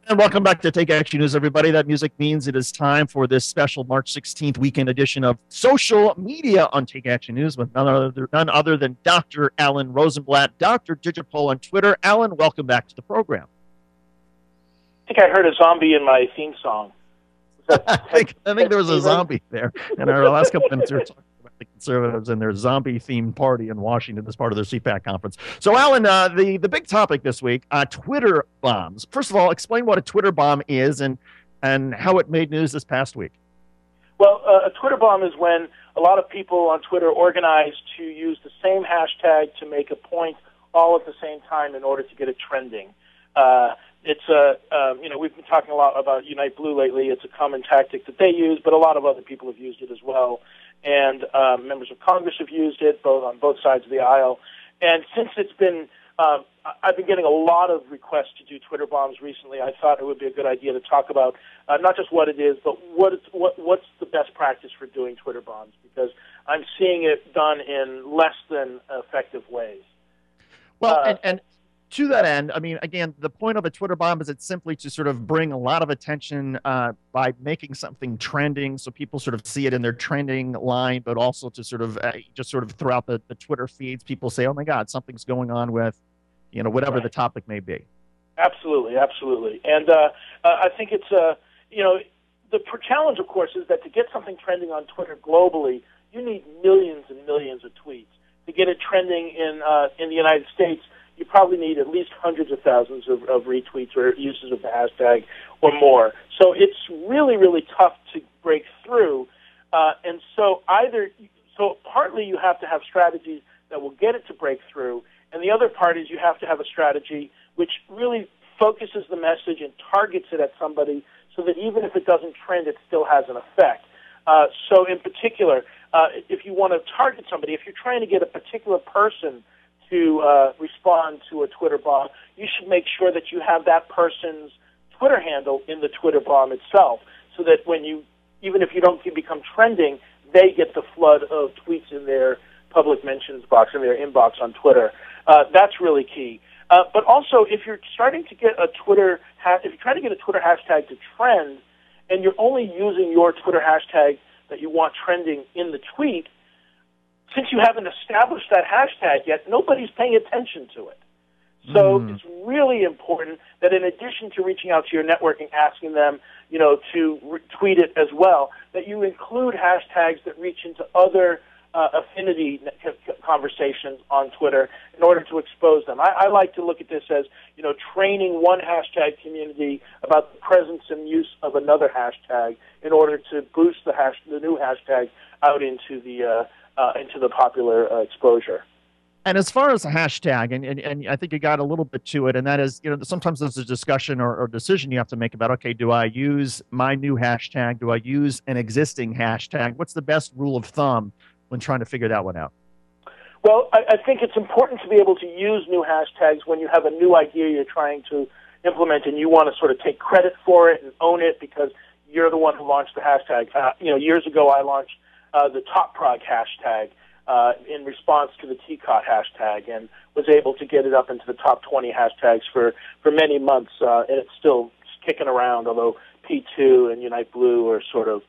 And welcome back to Take Action News, everybody. That music means it is time for this special March 16th weekend edition of social media on Take Action News with none other than Dr. Alan Rosenblatt, Dr. Digipole on Twitter. Alan, welcome back to the program. I think I heard a zombie in my theme song. I think there was a zombie there. In our last couple minutes, we were talking about the conservatives and their zombie-themed party in Washington as part of their CPAC conference. So, Alan, the big topic this week, Twitter bombs. First of all, explain what a Twitter bomb is and how it made news this past week. Well, a Twitter bomb is when a lot of people on Twitter organize to use the same hashtag to make a point all at the same time in order to get it trending. We've been talking a lot about Unite Blue lately. It's a common tactic that they use, but a lot of other people have used it as well. And members of Congress have used it on both sides of the aisle. And since it's been, I've been getting a lot of requests to do Twitter bombs recently. I thought it would be a good idea to talk about not just what it is, but what's the best practice for doing Twitter bombs, because I'm seeing it done in less than effective ways. Well, and to that end, I mean, again, the point of a Twitter bomb is it's simply to sort of bring a lot of attention by making something trending, so people sort of see it in their trending line, but also to sort of just sort of throughout the Twitter feeds, people say, "Oh my God, something's going on with, whatever Right. the topic may be." Absolutely, absolutely, and I think it's the challenge, of course, is that to get something trending on Twitter globally, you need millions and millions of tweets. To get it trending in the United States, you probably need at least hundreds of thousands of retweets or uses of the hashtag or more. So it's really, really tough to break through. And so partly you have to have strategies that will get it to break through, and the other part is you have to have a strategy which really focuses the message and targets it at somebody so that even if it doesn't trend, it still has an effect. So in particular, if you want to target somebody, if you're trying to get a particular person to respond to a Twitter bomb, you should make sure that you have that person's Twitter handle in the Twitter bomb itself, so that even if you don't become trending, they get the flood of tweets in their public mentions box, in their inbox on Twitter. That's really key. But also, if you're starting to get if you're trying to get a Twitter hashtag to trend, and you're only using your Twitter hashtag that you want trending in the tweet, since you haven't established that hashtag yet, nobody's paying attention to it. So it's really important that in addition to reaching out to your network and asking them, to tweet it as well, that you include hashtags that reach into other affinity conversations on Twitter in order to expose them. I like to look at this as, training one hashtag community about the presence and use of another hashtag in order to boost the new hashtag out into the popular exposure. And as far as a hashtag, and I think you got a little bit to it, and that is, sometimes there's a discussion or decision you have to make about, okay, do I use my new hashtag? Do I use an existing hashtag? What's the best rule of thumb when trying to figure that one out? Well, I think it's important to be able to use new hashtags when you have a new idea you're trying to implement and you want to sort of take credit for it and own it because you're the one who launched the hashtag. Years ago I launched the Top Prog hashtag in response to the TCOT hashtag, and was able to get it up into the top 20 hashtags for many months, and it's still kicking around, although P2 and Unite Blue are sort of,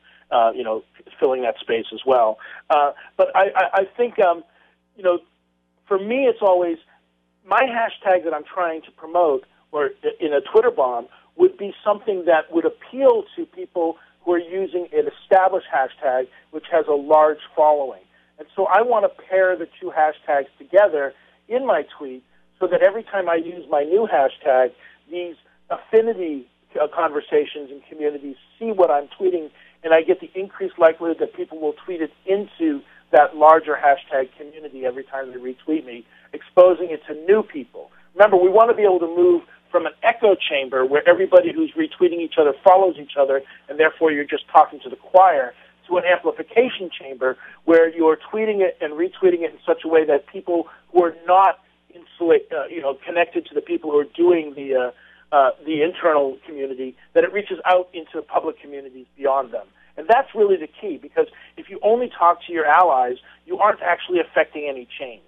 filling that space as well. But I think, for me, it's always my hashtag that I'm trying to promote, or in a Twitter bomb, would be something that would appeal to people who are using an established hashtag which has a large following. And so I want to pair the two hashtags together in my tweet so that every time I use my new hashtag, these affinity conversations and communities see what I'm tweeting, and I get the increased likelihood that people will tweet it into that larger hashtag community every time they retweet me, exposing it to new people. Remember, we want to be able to move from an echo chamber where everybody who's retweeting each other follows each other, and therefore you're just talking to the choir, to an amplification chamber where you're tweeting it and retweeting it in such a way that people who are not connected to the people who are doing the internal community, that it reaches out into public communities beyond them. And that's really the key, because if you only talk to your allies, you aren't actually affecting any change.